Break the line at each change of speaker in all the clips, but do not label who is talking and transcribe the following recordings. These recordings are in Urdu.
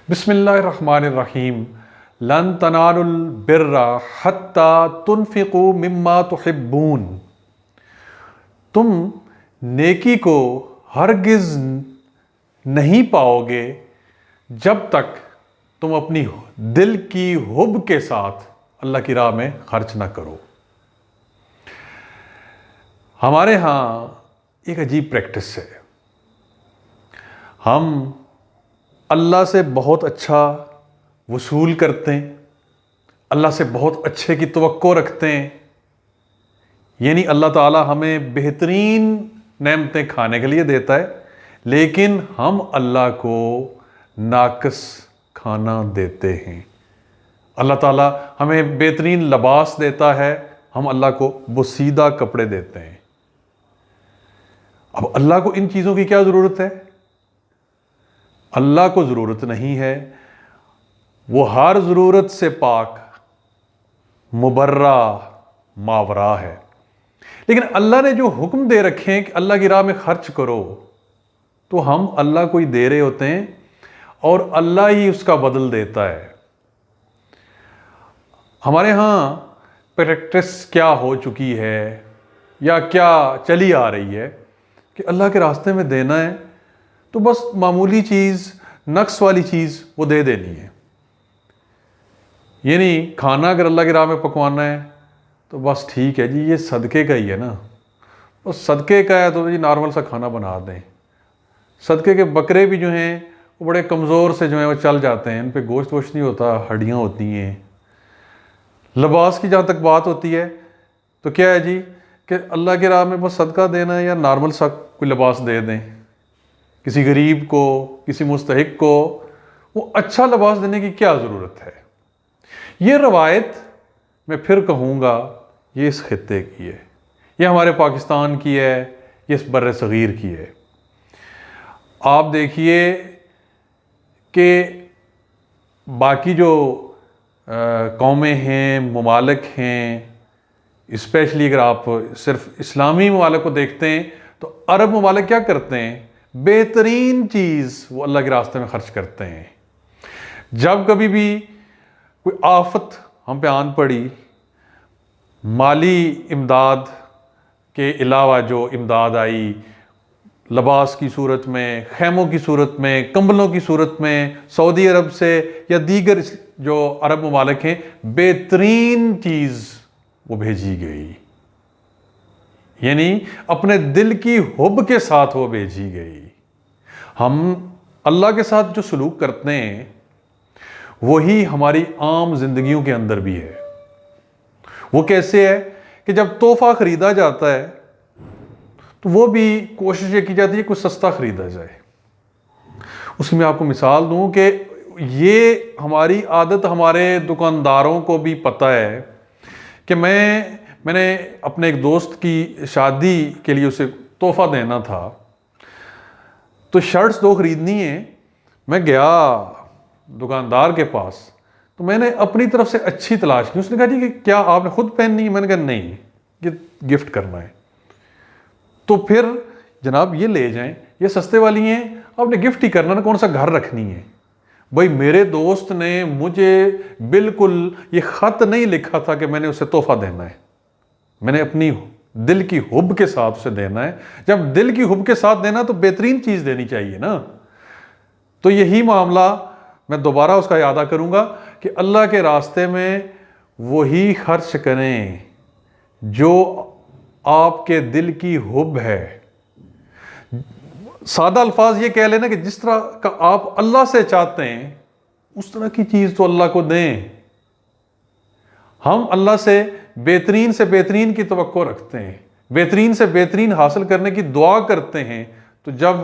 بسم اللہ الرحمن الرحیم لن تنالوا البر حتی تنفقوا مما تحبون۔ تم نیکی کو ہرگز نہیں پاؤ گے جب تک تم اپنی دل کی حب کے ساتھ اللہ کی راہ میں خرچ نہ کرو۔ ہمارے ہاں ایک عجیب پریکٹس ہے، ہم اللہ سے بہت اچھا وصول کرتے ہیں، اللہ سے بہت اچھے کی توقع رکھتے ہیں، یعنی اللہ تعالی ہمیں بہترین نعمتیں کھانے کے لیے دیتا ہے، لیکن ہم اللہ کو ناقص کھانا دیتے ہیں۔ اللہ تعالی ہمیں بہترین لباس دیتا ہے، ہم اللہ کو بوسیدہ کپڑے دیتے ہیں۔ اب اللہ کو ان چیزوں کی کیا ضرورت ہے؟ اللہ کو ضرورت نہیں ہے، وہ ہر ضرورت سے پاک، مبرہ، ماورا ہے۔ لیکن اللہ نے جو حکم دے رکھے ہیں کہ اللہ کی راہ میں خرچ کرو، تو ہم اللہ کو ہی دے رہے ہوتے ہیں اور اللہ ہی اس کا بدل دیتا ہے۔ ہمارے ہاں پریکٹس کیا ہو چکی ہے یا کیا چلی آ رہی ہے کہ اللہ کے راستے میں دینا ہے تو بس معمولی چیز، نقص والی چیز وہ دے دینی ہے، یعنی کھانا اگر اللہ کی راہ میں پکوانا ہے تو بس ٹھیک ہے جی، یہ صدقے کا ہی ہے نا، بس صدقے کا ہے تو جی نارمل سا کھانا بنا دیں۔ صدقے کے بکرے بھی جو ہیں وہ بڑے کمزور سے جو ہیں وہ چل جاتے ہیں، ان پہ گوشت ووشت نہیں ہوتا، ہڈیاں ہوتی ہیں۔ لباس کی جہاں تک بات ہوتی ہے تو کیا ہے جی کہ اللہ کی راہ میں بس صدقہ دینا ہے یا نارمل سا کوئی لباس دے دیں، کسی غریب کو، کسی مستحق کو وہ اچھا لباس دینے کی کیا ضرورت ہے؟ یہ روایت میں پھر کہوں گا یہ اس خطے کی ہے، یہ ہمارے پاکستان کی ہے، یہ اس بر صغیر کی ہے۔ آپ دیکھیے کہ باقی جو قومیں ہیں، ممالک ہیں، اسپیشلی اگر آپ صرف اسلامی ممالک کو دیکھتے ہیں تو عرب ممالک کیا کرتے ہیں؟ بہترین چیز وہ اللہ کے راستے میں خرچ کرتے ہیں۔ جب کبھی بھی کوئی آفت ہم پہ آن پڑی، مالی امداد کے علاوہ جو امداد آئی، لباس کی صورت میں، خیموں کی صورت میں، کمبلوں کی صورت میں، سعودی عرب سے یا دیگر جو عرب ممالک ہیں، بہترین چیز وہ بھیجی گئی، یعنی اپنے دل کی حب کے ساتھ وہ بھیجی گئی۔ ہم اللہ کے ساتھ جو سلوک کرتے ہیں وہی ہماری عام زندگیوں کے اندر بھی ہے۔ وہ کیسے ہے کہ جب تحفہ خریدا جاتا ہے تو وہ بھی کوشش یہ کی جاتی ہے کہ کوئی سستا خریدا جائے۔ اس کی میں آپ کو مثال دوں کہ یہ ہماری عادت ہمارے دکانداروں کو بھی پتہ ہے کہ میں نے اپنے ایک دوست کی شادی کے لیے اسے تحفہ دینا تھا، تو شرٹس 2 خریدنی ہیں، میں گیا دکاندار کے پاس تو میں نے اپنی طرف سے اچھی تلاش کی۔ اس نے کہا جی کہ کیا آپ نے خود پہننی ہے؟ میں نے کہا نہیں، یہ گفٹ کرنا ہے۔ تو پھر جناب یہ لے جائیں، یہ سستے والی ہیں، آپ نے گفٹ ہی کرنا نا، کون سا گھر رکھنی ہے؟ بھائی میرے دوست نے مجھے بالکل یہ خط نہیں لکھا تھا کہ میں نے اسے تحفہ دینا ہے، میں نے اپنی دل کی حب کے ساتھ اسے دینا ہے۔ جب دل کی حب کے ساتھ دینا تو بہترین چیز دینی چاہیے نا۔ تو یہی معاملہ میں دوبارہ اس کا اعادہ کروں گا کہ اللہ کے راستے میں وہی خرچ کریں جو آپ کے دل کی حب ہے۔ سادہ الفاظ یہ کہہ لینا کہ جس طرح کا آپ اللہ سے چاہتے ہیں اس طرح کی چیز تو اللہ کو دیں۔ ہم اللہ سے بہترین کی توقع رکھتے ہیں، بہترین سے بہترین حاصل کرنے کی دعا کرتے ہیں، تو جب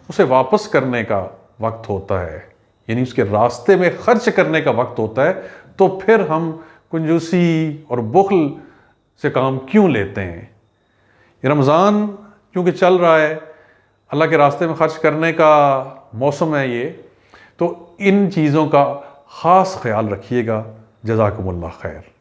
اسے واپس کرنے کا وقت ہوتا ہے، یعنی اس کے راستے میں خرچ کرنے کا وقت ہوتا ہے، تو پھر ہم کنجوسی اور بخل سے کام کیوں لیتے ہیں؟ یہ رمضان کیونکہ چل رہا ہے، اللہ کے راستے میں خرچ کرنے کا موسم ہے یہ، تو ان چیزوں کا خاص خیال رکھیے گا۔ جزاکم اللہ خیر۔